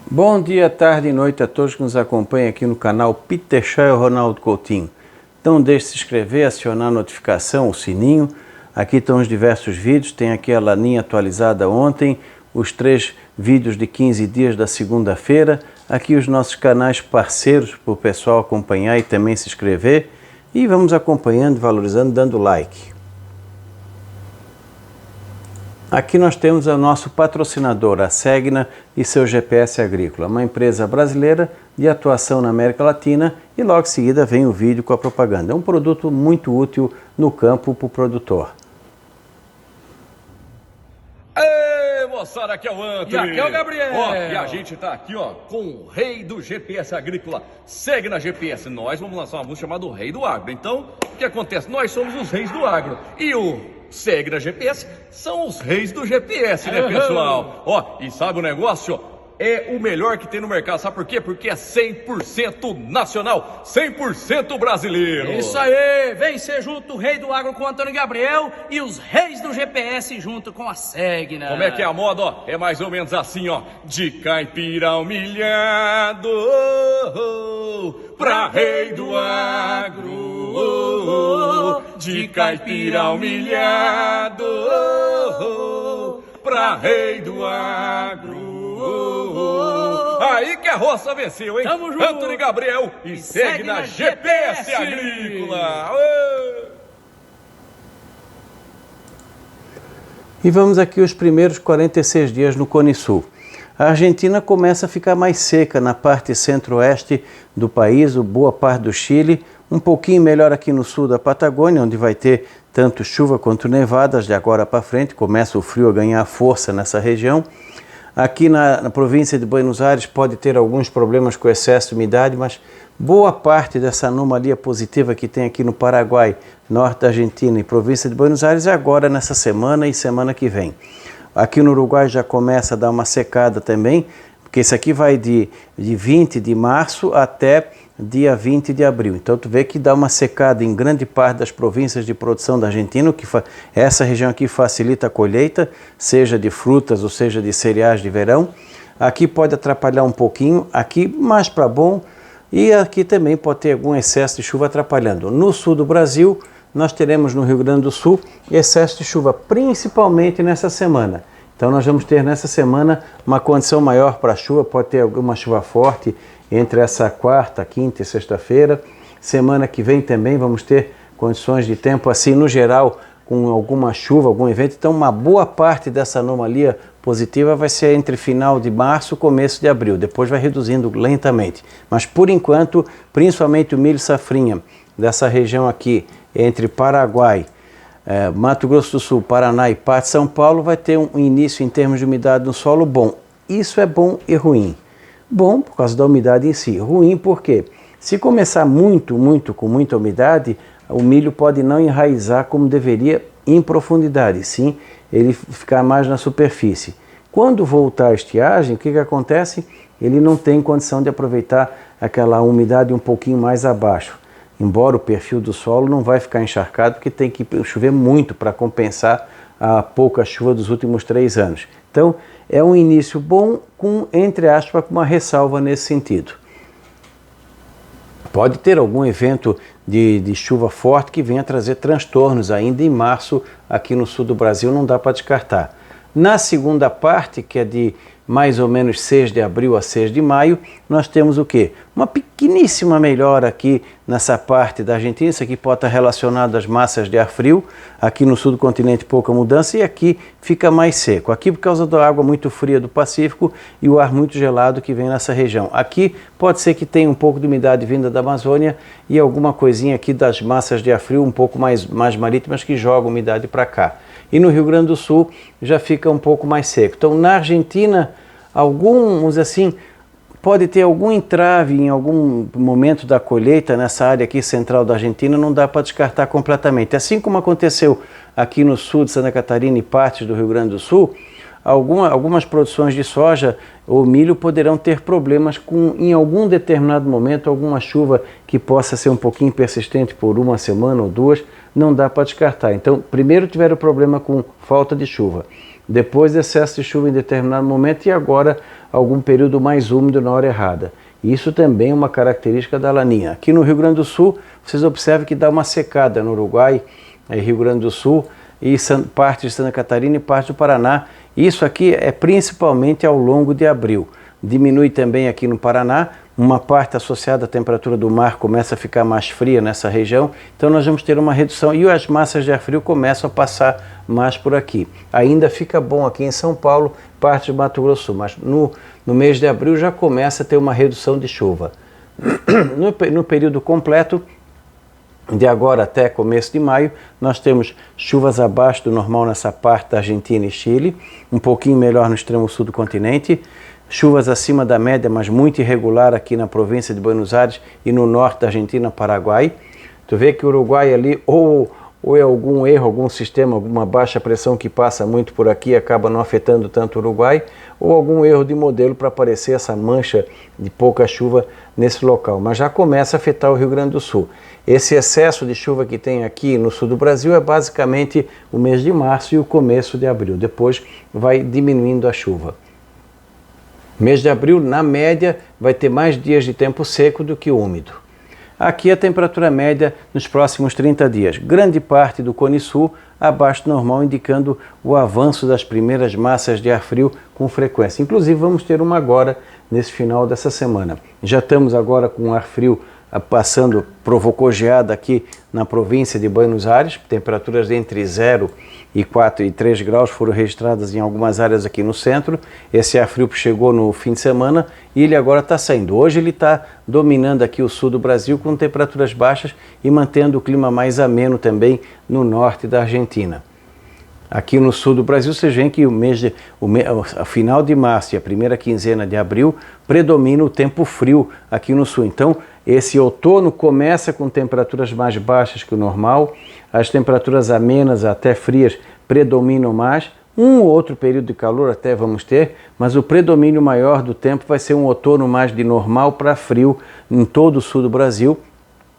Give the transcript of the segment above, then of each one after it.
Bom dia, tarde e noite a todos que nos acompanham aqui no canal Peter Shaw e Ronaldo Coutinho. Não deixe de se inscrever, acionar a notificação, o sininho. Aqui estão os diversos vídeos, tem aqui a laninha atualizada ontem, os 3 vídeos de 15 dias da segunda-feira. Aqui os nossos canais parceiros para o pessoal acompanhar e também se inscrever. E vamos acompanhando, valorizando, dando like. Aqui nós temos o nosso patrocinador, a Segna e seu GPS Agrícola, uma empresa brasileira de atuação na América Latina, e logo em seguida vem o vídeo com a propaganda. É um produto muito útil no campo para o produtor. Ei, moçada, aqui é o Antônio. E aqui é o Gabriel. E a gente tá aqui, com o rei do GPS Agrícola, Segna GPS. Nós vamos lançar uma música chamada O Rei do Agro. Então, o que acontece? Nós somos os reis do agro. E o Segna GPS são os reis do GPS, né, pessoal? E sabe o negócio? É o melhor que tem no mercado. Sabe por quê? Porque é 100% nacional, 100% brasileiro. Isso aí, vem ser junto o rei do agro com o Antônio Gabriel e os reis do GPS junto com a Segna. Como é que é a moda, É mais ou menos assim, de caipira humilhado, pra rei do agro. De caipira humilhado, pra rei do agro. Aí que a roça venceu, hein? Tamo junto. Antônio Gabriel e Segna GPS Agrícola. E vamos aqui os primeiros 46 dias no Cone Sul. A Argentina começa a ficar mais seca na parte centro-oeste do país, boa parte do Chile, um pouquinho melhor aqui no sul da Patagônia, onde vai ter tanto chuva quanto nevadas de agora para frente, começa o frio a ganhar força nessa região. Aqui na província de Buenos Aires pode ter alguns problemas com excesso de umidade, mas boa parte dessa anomalia positiva que tem aqui no Paraguai, norte da Argentina e província de Buenos Aires é agora nessa semana e semana que vem. Aqui no Uruguai já começa a dar uma secada também, porque isso aqui vai de 20 de março até dia 20 de abril. Então tu vê que dá uma secada em grande parte das províncias de produção da Argentina, que essa região aqui facilita a colheita, seja de frutas ou seja de cereais de verão. Aqui pode atrapalhar um pouquinho, aqui mais para bom, e aqui também pode ter algum excesso de chuva atrapalhando. No sul do Brasil, nós teremos no Rio Grande do Sul excesso de chuva, principalmente nessa semana. Então nós vamos ter nessa semana uma condição maior para a chuva, pode ter alguma chuva forte entre essa quarta, quinta e sexta-feira. Semana que vem também vamos ter condições de tempo assim, no geral, com alguma chuva, algum evento. Então uma boa parte dessa anomalia positiva vai ser entre final de março e começo de abril. Depois vai reduzindo lentamente. Mas por enquanto, principalmente o milho safrinha dessa região aqui, entre Paraguai, Mato Grosso do Sul, Paraná e parte de São Paulo, vai ter um início em termos de umidade no solo bom. Isso é bom e ruim. Bom por causa da umidade em si, ruim porque se começar com muita umidade, o milho pode não enraizar como deveria em profundidade, sim, ele ficar mais na superfície. Quando voltar a estiagem, o que acontece? Ele não tem condição de aproveitar aquela umidade um pouquinho mais abaixo. Embora o perfil do solo não vai ficar encharcado, porque tem que chover muito para compensar a pouca chuva dos últimos 3 anos. Então, é um início bom, com, entre aspas, com uma ressalva nesse sentido. Pode ter algum evento de chuva forte que venha trazer transtornos ainda em março aqui no sul do Brasil, não dá para descartar. Na segunda parte, que é de mais ou menos 6 de abril a 6 de maio, nós temos o quê? Uma pequeníssima melhora aqui nessa parte da Argentina. Isso aqui pode estar relacionado às massas de ar frio. Aqui no sul do continente pouca mudança e aqui fica mais seco. Aqui por causa da água muito fria do Pacífico e o ar muito gelado que vem nessa região. Aqui pode ser que tenha um pouco de umidade vinda da Amazônia e alguma coisinha aqui das massas de ar frio um pouco mais marítimas que jogam umidade para cá. E no Rio Grande do Sul já fica um pouco mais seco. Então na Argentina, pode ter algum entrave em algum momento da colheita nessa área aqui central da Argentina, não dá para descartar completamente. Assim como aconteceu aqui no sul de Santa Catarina e partes do Rio Grande do Sul, algumas produções de soja ou milho poderão ter problemas com, em algum determinado momento, alguma chuva que possa ser um pouquinho persistente por 1 semana ou 2, não dá para descartar. Então, primeiro tiveram problema com falta de chuva, depois excesso de chuva em determinado momento e agora algum período mais úmido na hora errada. Isso também é uma característica da Laninha. Aqui no Rio Grande do Sul, vocês observam que dá uma secada no Uruguai, Rio Grande do Sul, e parte de Santa Catarina e parte do Paraná. Isso aqui é principalmente ao longo de abril. Diminui também aqui no Paraná, uma parte associada à temperatura do mar começa a ficar mais fria nessa região, então nós vamos ter uma redução e as massas de ar frio começam a passar mais por aqui. Ainda fica bom aqui em São Paulo, parte de Mato Grosso do Sul, mas no mês de abril já começa a ter uma redução de chuva. No período completo, de agora até começo de maio, nós temos chuvas abaixo do normal nessa parte da Argentina e Chile, um pouquinho melhor no extremo sul do continente, chuvas acima da média, mas muito irregular aqui na província de Buenos Aires e no norte da Argentina, Paraguai. Tu vê que o Uruguai ali ou é algum erro, algum sistema, alguma baixa pressão que passa muito por aqui e acaba não afetando tanto o Uruguai, ou algum erro de modelo para aparecer essa mancha de pouca chuva nesse local. Mas já começa a afetar o Rio Grande do Sul. Esse excesso de chuva que tem aqui no sul do Brasil é basicamente o mês de março e o começo de abril. Depois vai diminuindo a chuva. Mês de abril, na média, vai ter mais dias de tempo seco do que úmido. Aqui a temperatura média nos próximos 30 dias. Grande parte do Cone Sul abaixo do normal, indicando o avanço das primeiras massas de ar frio com frequência. Inclusive vamos ter uma agora nesse final dessa semana. Já estamos agora com ar frio passando, provocou geada aqui na província de Buenos Aires, temperaturas entre 0 e 4 e 3 graus foram registradas em algumas áreas aqui no centro. Esse ar frio chegou no fim de semana e ele agora está saindo. Hoje ele está dominando aqui o sul do Brasil com temperaturas baixas e mantendo o clima mais ameno também no norte da Argentina. Aqui no sul do Brasil, vocês veem que a final de março e a primeira quinzena de abril predomina o tempo frio aqui no sul. Então, esse outono começa com temperaturas mais baixas que o normal, as temperaturas amenas até frias predominam mais, um ou outro período de calor até vamos ter, mas o predomínio maior do tempo vai ser um outono mais de normal para frio em todo o sul do Brasil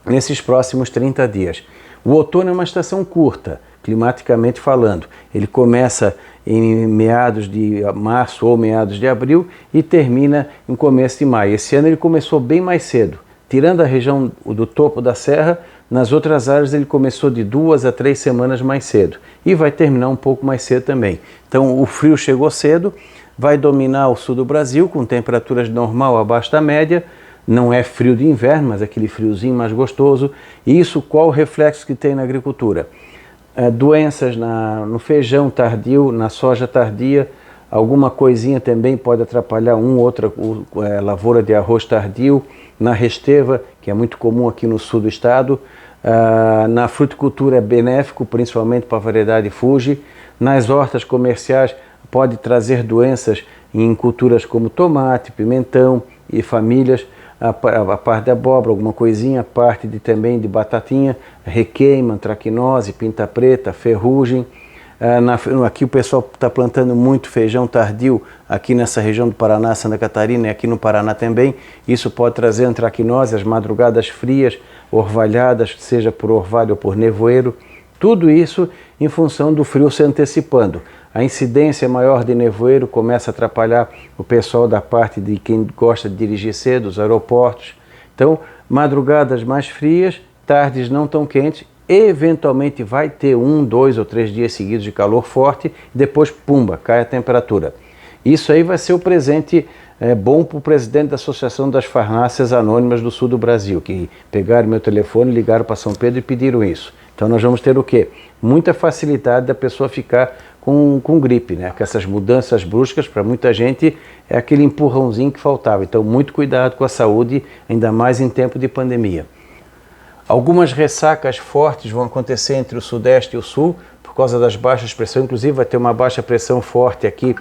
nesses próximos 30 dias. O outono é uma estação curta, climaticamente falando. Ele começa em meados de março ou meados de abril e termina em começo de maio. Esse ano ele começou bem mais cedo. Tirando a região do topo da serra, nas outras áreas ele começou de 2 a 3 semanas mais cedo e vai terminar um pouco mais cedo também. Então o frio chegou cedo, vai dominar o sul do Brasil com temperaturas normal abaixo da média, não é frio de inverno, mas aquele friozinho mais gostoso. E isso qual o reflexo que tem na agricultura? Doenças no feijão tardio, na soja tardia, alguma coisinha também pode atrapalhar outra lavoura de arroz tardio, na resteva, que é muito comum aqui no sul do estado, na fruticultura é benéfico, principalmente para a variedade Fuji, nas hortas comerciais pode trazer doenças em culturas como tomate, pimentão e famílias, a parte de abóbora, alguma coisinha, a parte também de batatinha, requeima, antracnose, pinta preta, ferrugem. Aqui o pessoal está plantando muito feijão tardio, aqui nessa região do Paraná, Santa Catarina e aqui no Paraná também. Isso pode trazer antracnose, as madrugadas frias, orvalhadas, seja por orvalho ou por nevoeiro. Tudo isso em função do frio se antecipando. A incidência maior de nevoeiro começa a atrapalhar o pessoal da parte de quem gosta de dirigir cedo, os aeroportos. Então, madrugadas mais frias, tardes não tão quentes, eventualmente vai ter 1, 2 ou 3 dias seguidos de calor forte, depois, pumba, cai a temperatura. Isso aí vai ser o presente bom para o presidente da Associação das Farmácias Anônimas do Sul do Brasil, que pegaram meu telefone, ligaram para São Pedro e pediram isso. Então nós vamos ter o quê? Muita facilidade da pessoa ficar com gripe, né? Porque essas mudanças bruscas, para muita gente, é aquele empurrãozinho que faltava. Então muito cuidado com a saúde, ainda mais em tempo de pandemia. Algumas ressacas fortes vão acontecer entre o Sudeste e o Sul, por causa das baixas pressões. Inclusive vai ter uma baixa pressão forte aqui,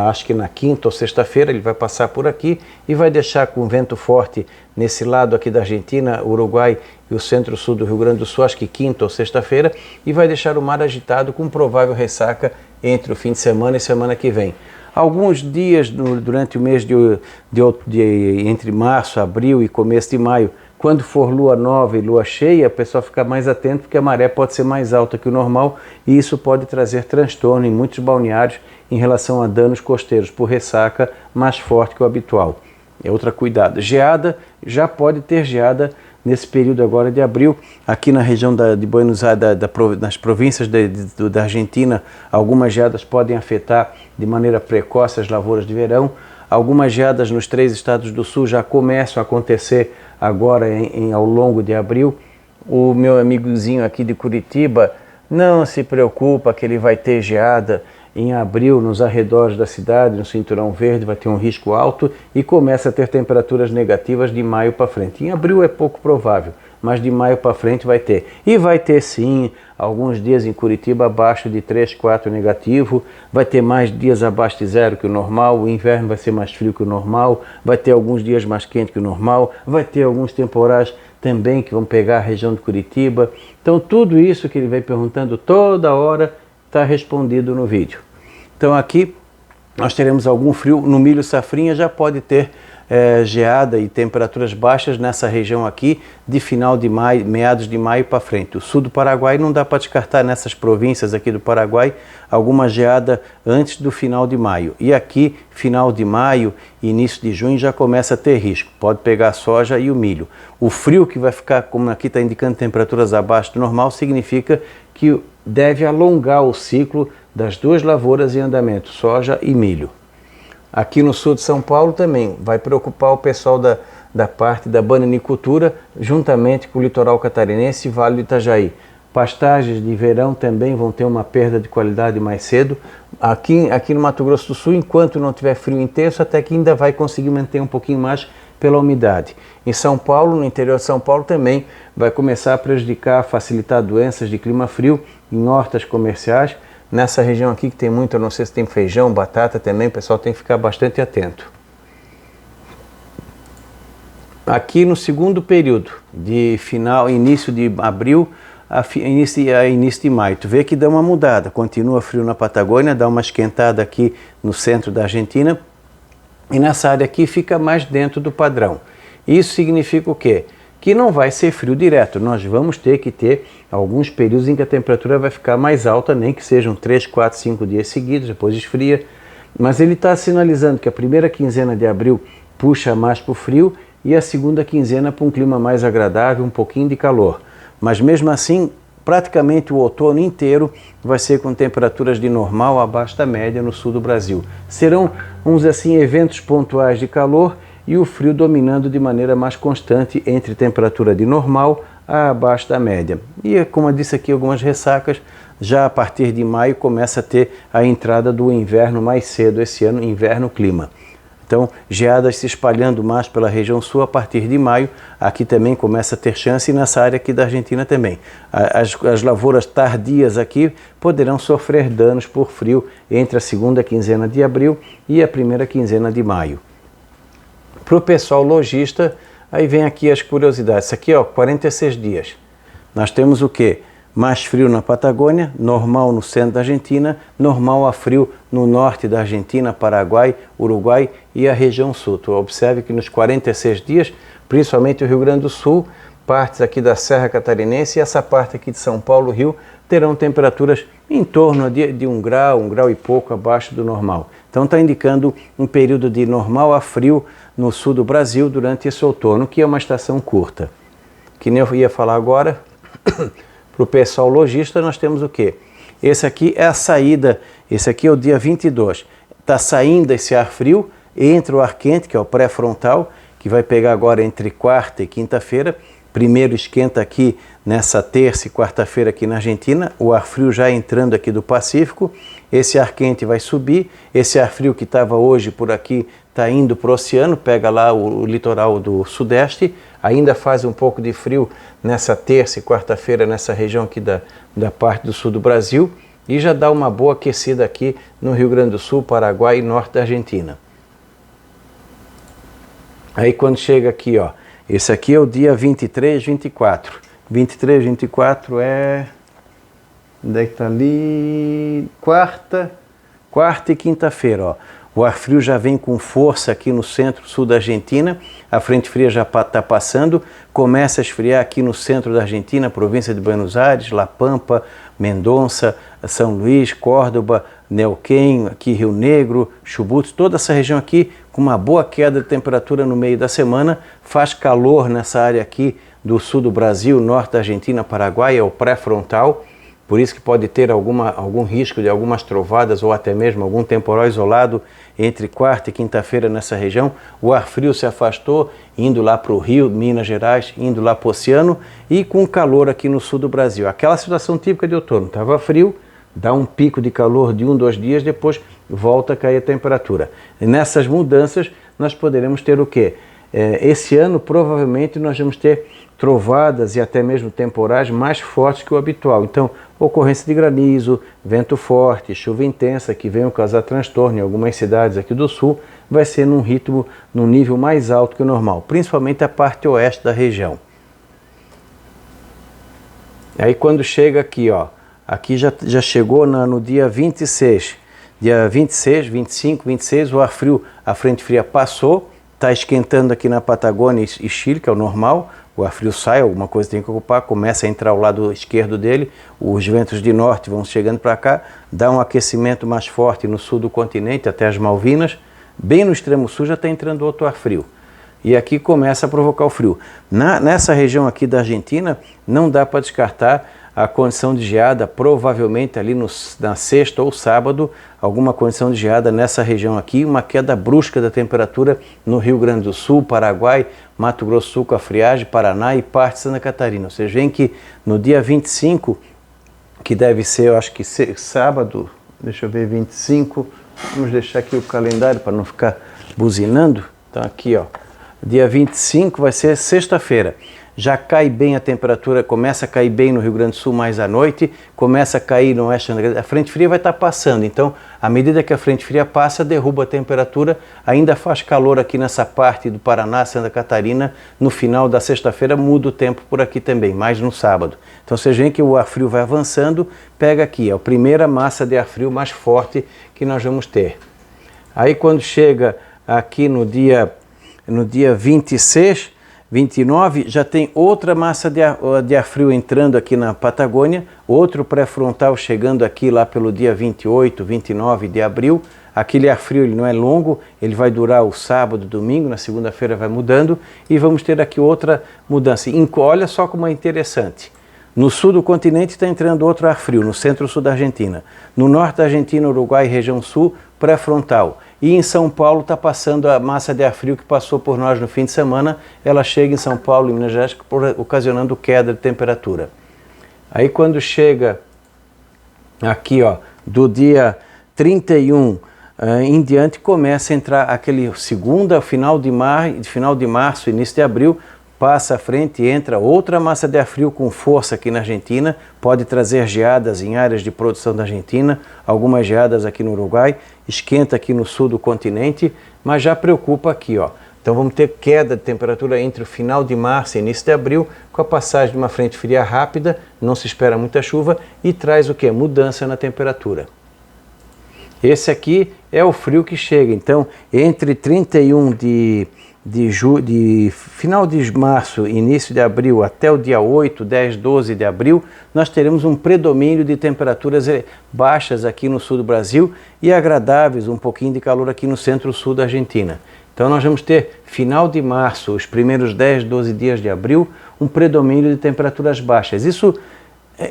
acho que na quinta ou sexta-feira, ele vai passar por aqui e vai deixar com vento forte nesse lado aqui da Argentina, Uruguai e o centro-sul do Rio Grande do Sul, acho que quinta ou sexta-feira, e vai deixar o mar agitado com provável ressaca entre o fim de semana e semana que vem. Alguns dias durante o mês entre março, abril e começo de maio, Quando for lua nova e lua cheia, o pessoal fica mais atento porque a maré pode ser mais alta que o normal e isso pode trazer transtorno em muitos balneários em relação a danos costeiros por ressaca mais forte que o habitual. É outra cuidado. Geada, já pode ter geada nesse período agora de abril. Aqui na região de Buenos Aires, nas províncias da Argentina, algumas geadas podem afetar de maneira precoce as lavouras de verão. Algumas geadas nos 3 estados do sul já começam a acontecer agora ao longo de abril. O meu amigozinho aqui de Curitiba não se preocupa que ele vai ter geada em abril nos arredores da cidade, no Cinturão Verde, vai ter um risco alto e começa a ter temperaturas negativas de maio para frente. Em abril é pouco provável, mas de maio para frente vai ter. E vai ter sim, alguns dias em Curitiba abaixo de 3, 4 negativo, vai ter mais dias abaixo de 0 que o normal, o inverno vai ser mais frio que o normal, vai ter alguns dias mais quente que o normal, vai ter alguns temporais também que vão pegar a região de Curitiba. Então tudo isso que ele vem perguntando toda hora está respondido no vídeo. Então aqui nós teremos algum frio, no milho safrinha já pode ter geada e temperaturas baixas nessa região aqui de final de maio, meados de maio para frente. O sul do Paraguai não dá para descartar nessas províncias aqui do Paraguai alguma geada antes do final de maio. E aqui, final de maio e início de junho já começa a ter risco. Pode pegar a soja e o milho. O frio que vai ficar, como aqui está indicando temperaturas abaixo do normal, significa que deve alongar o ciclo das 2 lavouras em andamento, soja e milho. Aqui no sul de São Paulo também vai preocupar o pessoal da parte da bananicultura, juntamente com o litoral catarinense e Vale do Itajaí. Pastagens de verão também vão ter uma perda de qualidade mais cedo. Aqui no Mato Grosso do Sul, enquanto não tiver frio intenso, até que ainda vai conseguir manter um pouquinho mais pela umidade. Em São Paulo, no interior de São Paulo também, vai começar a prejudicar, facilitar doenças de clima frio em hortas comerciais. Nessa região aqui que tem muito, eu não sei se tem feijão, batata também, o pessoal tem que ficar bastante atento. Aqui no segundo período, de início de abril a início de maio, tu vê que dá uma mudada, continua frio na Patagônia, dá uma esquentada aqui no centro da Argentina e nessa área aqui fica mais dentro do padrão. Isso significa o quê? Que não vai ser frio direto, nós vamos ter que ter alguns períodos em que a temperatura vai ficar mais alta, nem que sejam 3, 4, 5 dias seguidos, depois esfria, mas ele está sinalizando que a primeira quinzena de abril puxa mais para o frio e a segunda quinzena para um clima mais agradável, um pouquinho de calor. Mas mesmo assim, praticamente o outono inteiro vai ser com temperaturas de normal abaixo da média no sul do Brasil. Serão, vamos dizer assim, eventos pontuais de calor e o frio dominando de maneira mais constante entre temperatura de normal a abaixo da média. E como eu disse aqui, algumas ressacas, já a partir de maio começa a ter a entrada do inverno mais cedo esse ano, inverno clima. Então, geadas se espalhando mais pela região sul a partir de maio, aqui também começa a ter chance e nessa área aqui da Argentina também. As lavouras tardias aqui poderão sofrer danos por frio entre a segunda quinzena de abril e a primeira quinzena de maio. Para o pessoal lojista, aí vem aqui as curiosidades. Isso aqui, ó, 46 dias. Nós temos o quê? Mais frio na Patagônia, normal no centro da Argentina, normal a frio no norte da Argentina, Paraguai, Uruguai e a região sul. Tu observe que nos 46 dias, principalmente o Rio Grande do Sul, partes aqui da Serra Catarinense e essa parte aqui de São Paulo, Rio, terão temperaturas em torno de 1 grau e pouco abaixo do normal. Então está indicando um período de normal a frio no sul do Brasil durante esse outono, que é uma estação curta. Que nem eu ia falar agora, para o pessoal lojista nós temos o quê? Esse aqui é a saída, esse aqui é o dia 22. Está saindo esse ar frio, entra o ar quente, que é o pré-frontal, que vai pegar agora entre quarta e quinta-feira. Primeiro esquenta aqui nessa terça e quarta-feira aqui na Argentina, o ar frio já entrando aqui do Pacífico, esse ar quente vai subir, esse ar frio que estava hoje por aqui está indo para o oceano, pega lá o litoral do sudeste, ainda faz um pouco de frio nessa terça e quarta-feira nessa região aqui da parte do sul do Brasil e já dá uma boa aquecida aqui no Rio Grande do Sul, Paraguai e norte da Argentina. Aí quando chega aqui, ó, esse aqui é o dia 23, 24. 23, 24 é... Onde é que tá ali? Quarta e quinta-feira, ó. O ar frio já vem com força aqui no centro-sul da Argentina, a frente fria já está passando, começa a esfriar aqui no centro da Argentina, província de Buenos Aires, La Pampa, Mendonça, São Luís, Córdoba, Neuquén, aqui Rio Negro, Chubut, toda essa região aqui com uma boa queda de temperatura no meio da semana, faz calor nessa área aqui do sul do Brasil, norte da Argentina, Paraguai, é o pré-frontal, por isso que pode ter algum risco de algumas trovadas ou até mesmo algum temporal isolado entre quarta e quinta-feira nessa região. O ar frio se afastou, indo lá para o Rio, Minas Gerais, indo lá para o oceano e com calor aqui no sul do Brasil. Aquela situação típica de outono, estava frio, dá um pico de calor de 1, 2 dias, depois volta a cair a temperatura. E nessas mudanças nós poderemos ter o quê? Esse ano provavelmente nós vamos ter trovadas e até mesmo temporais mais fortes que o habitual. Então, ocorrência de granizo, vento forte, chuva intensa que venham causar transtorno em algumas cidades aqui do sul, vai ser num nível mais alto que o normal, principalmente a parte oeste da região. Aí quando chega aqui, ó, aqui já chegou no dia 26, dia 26, 25, 26, o ar frio, a frente fria passou, está esquentando aqui na Patagônia e Chile, que é o normal, o ar frio sai, alguma coisa tem que ocupar, começa a entrar ao lado esquerdo dele, os ventos de norte vão chegando para cá, dá um aquecimento mais forte no sul do continente, até as Malvinas, bem no extremo sul já está entrando outro ar frio. E aqui começa a provocar o frio. Nessa região aqui da Argentina, não dá para descartar a condição de geada, provavelmente ali na sexta ou sábado, alguma condição de geada nessa região aqui, uma queda brusca da temperatura no Rio Grande do Sul, Paraguai, Mato Grosso do Sul com a friagem, Paraná e parte de Santa Catarina. Vocês veem que no dia 25, que deve ser, eu acho que sábado, deixa eu ver, 25, vamos deixar aqui o calendário para não ficar buzinando. Então aqui, ó, dia 25 vai ser sexta-feira. Já cai bem a temperatura, começa a cair bem no Rio Grande do Sul mais à noite, começa a cair no oeste, a frente fria vai estar passando, então à medida que a frente fria passa, derruba a temperatura, ainda faz calor aqui nessa parte do Paraná, Santa Catarina, no final da sexta-feira muda o tempo por aqui também, mais no sábado. Então vocês veem que o ar frio vai avançando, pega aqui, é a primeira massa de ar frio mais forte que nós vamos ter. Aí quando chega aqui no dia 26, 29, já tem outra massa de ar frio entrando aqui na Patagônia, outro pré-frontal chegando aqui lá pelo dia 28, 29 de abril. Aquele ar frio ele não é longo, ele vai durar o sábado, domingo, na segunda-feira vai mudando e vamos ter aqui outra mudança. Olha só como é interessante. No sul do continente está entrando outro ar frio, no centro-sul da Argentina. No norte da Argentina, Uruguai, região sul, pré-frontal. E em São Paulo está passando a massa de ar frio que passou por nós no fim de semana, ela chega em São Paulo e Minas Gerais, ocasionando queda de temperatura. Aí quando chega aqui, ó, do dia 31 em diante, começa a entrar aquele final de março, início de abril, passa à frente e entra outra massa de ar frio com força aqui na Argentina, pode trazer geadas em áreas de produção da Argentina, algumas geadas aqui no Uruguai, esquenta aqui no sul do continente, mas já preocupa aqui, ó. Então vamos ter queda de temperatura entre o final de março e início de abril, com a passagem de uma frente fria rápida, não se espera muita chuva e traz o quê? Mudança na temperatura. Esse aqui é o frio que chega, então entre 31 de final de março, início de abril, até o dia 8, 10, 12 de abril, nós teremos um predomínio de temperaturas baixas aqui no sul do Brasil e agradáveis, um pouquinho de calor aqui no centro-sul da Argentina. Então nós vamos ter final de março, os primeiros 10, 12 dias de abril, um predomínio de temperaturas baixas. Isso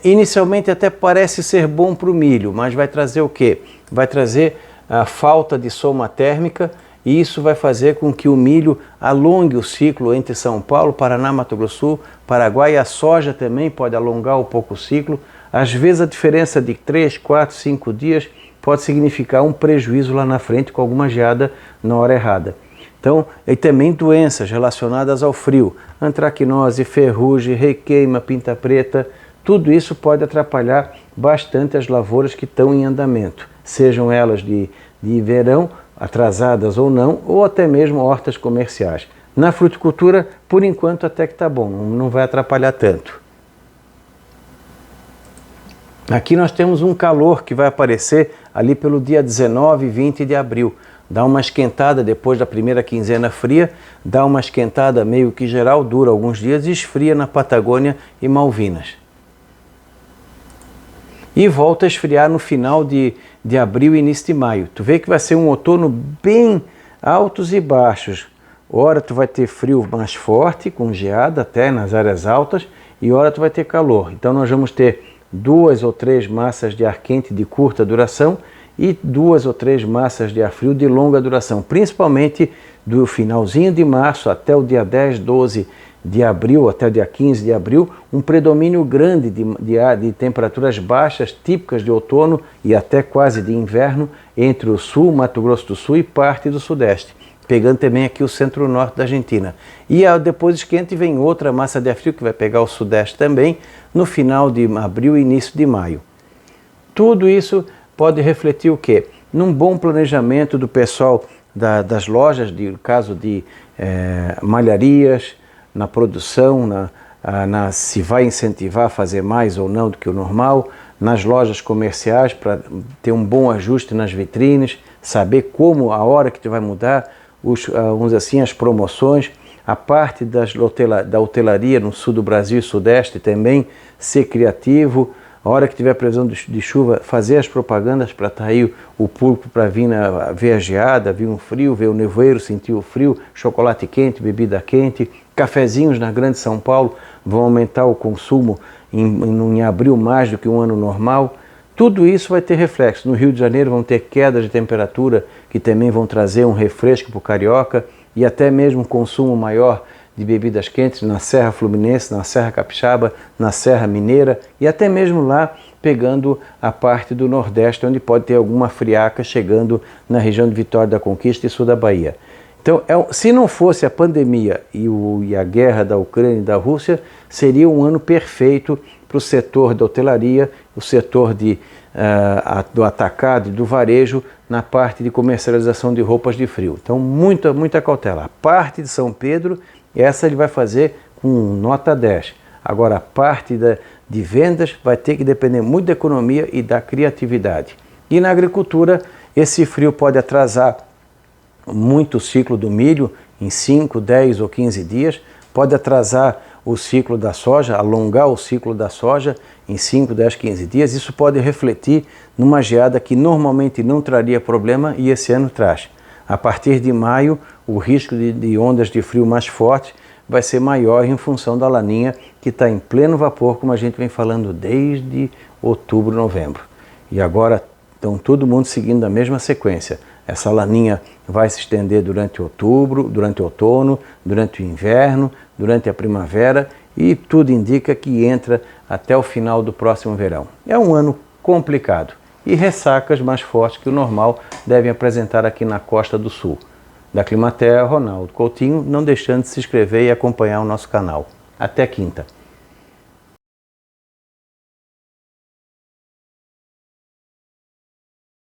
inicialmente até parece ser bom para o milho, mas vai trazer o quê? Vai trazer a falta de soma térmica, e isso vai fazer com que o milho alongue o ciclo entre São Paulo, Paraná, Mato Grosso do Sul, Paraguai. A soja também pode alongar um pouco o ciclo. Às vezes a diferença de 3, 4, 5 dias pode significar um prejuízo lá na frente com alguma geada na hora errada. Então, e também doenças relacionadas ao frio, antracnose, ferrugem, requeima, pinta preta, tudo isso pode atrapalhar bastante as lavouras que estão em andamento, sejam elas de verão, atrasadas ou não, ou até mesmo hortas comerciais. Na fruticultura, por enquanto até que está bom, não vai atrapalhar tanto. Aqui nós temos um calor que vai aparecer ali pelo dia 19 e 20 de abril. dá uma esquentada depois da primeira quinzena fria, dá uma esquentada meio que geral, dura alguns dias e esfria na Patagônia e Malvinas. E volta a esfriar no final de abril e início de maio. Tu vê que vai ser um outono bem altos e baixos. Ora tu vai ter frio mais forte, com geada até nas áreas altas, e ora tu vai ter calor. Então nós vamos ter 2 ou 3 massas de ar quente de curta duração e 2 ou 3 massas de ar frio de longa duração, principalmente do finalzinho de março até o dia 10, 12 de abril, até o dia 15 de abril, um predomínio grande de temperaturas baixas, típicas de outono e até quase de inverno, entre o sul, Mato Grosso do Sul e parte do sudeste, pegando também aqui o centro-norte da Argentina. E depois esquenta e vem outra massa de ar frio que vai pegar o sudeste também, no final de abril e início de maio. Tudo isso pode refletir o quê? Num bom planejamento do pessoal das lojas, no caso de malharias, na produção, se vai incentivar a fazer mais ou não do que o normal, nas lojas comerciais para ter um bom ajuste nas vitrines, saber como, a hora que tu vai mudar, vamos dizer assim, as promoções, a parte da hotelaria no sul do Brasil e sudeste também, ser criativo, a hora que tiver previsão de chuva, fazer as propagandas para atrair o público para vir ver a geada, ver um frio, ver o nevoeiro, sentir o frio, chocolate quente, bebida quente, cafezinhos na Grande São Paulo vão aumentar o consumo em abril mais do que um ano normal. Tudo isso vai ter reflexo. No Rio de Janeiro vão ter quedas de temperatura que também vão trazer um refresco para o carioca e até mesmo um consumo maior de bebidas quentes na Serra Fluminense, na Serra Capixaba, na Serra Mineira e até mesmo lá pegando a parte do Nordeste, onde pode ter alguma friaca chegando na região de Vitória da Conquista e sul da Bahia. Então, se não fosse a pandemia e a guerra da Ucrânia e da Rússia, seria um ano perfeito para o setor da hotelaria, o setor do atacado e do varejo na parte de comercialização de roupas de frio. Então, muita cautela. A parte de São Pedro, essa ele vai fazer com nota 10. Agora, a parte de vendas vai ter que depender muito da economia e da criatividade. E na agricultura, esse frio pode atrasar muito o ciclo do milho em 5, 10 ou 15 dias, pode atrasar o ciclo da soja, alongar o ciclo da soja em 5, 10, 15 dias. Isso pode refletir numa geada que normalmente não traria problema e esse ano traz. A partir de maio, o risco de ondas de frio mais fortes vai ser maior em função da laninha que está em pleno vapor, como a gente vem falando desde outubro, novembro. E agora estão todo mundo seguindo a mesma sequência. Essa laninha vai se estender durante outubro, durante o outono, durante o inverno, durante a primavera e tudo indica que entra até o final do próximo verão. É um ano complicado e ressacas mais fortes que o normal devem apresentar aqui na Costa do Sul. Da Climaterra, Ronaldo Coutinho, não deixando de se inscrever e acompanhar o nosso canal. Até quinta.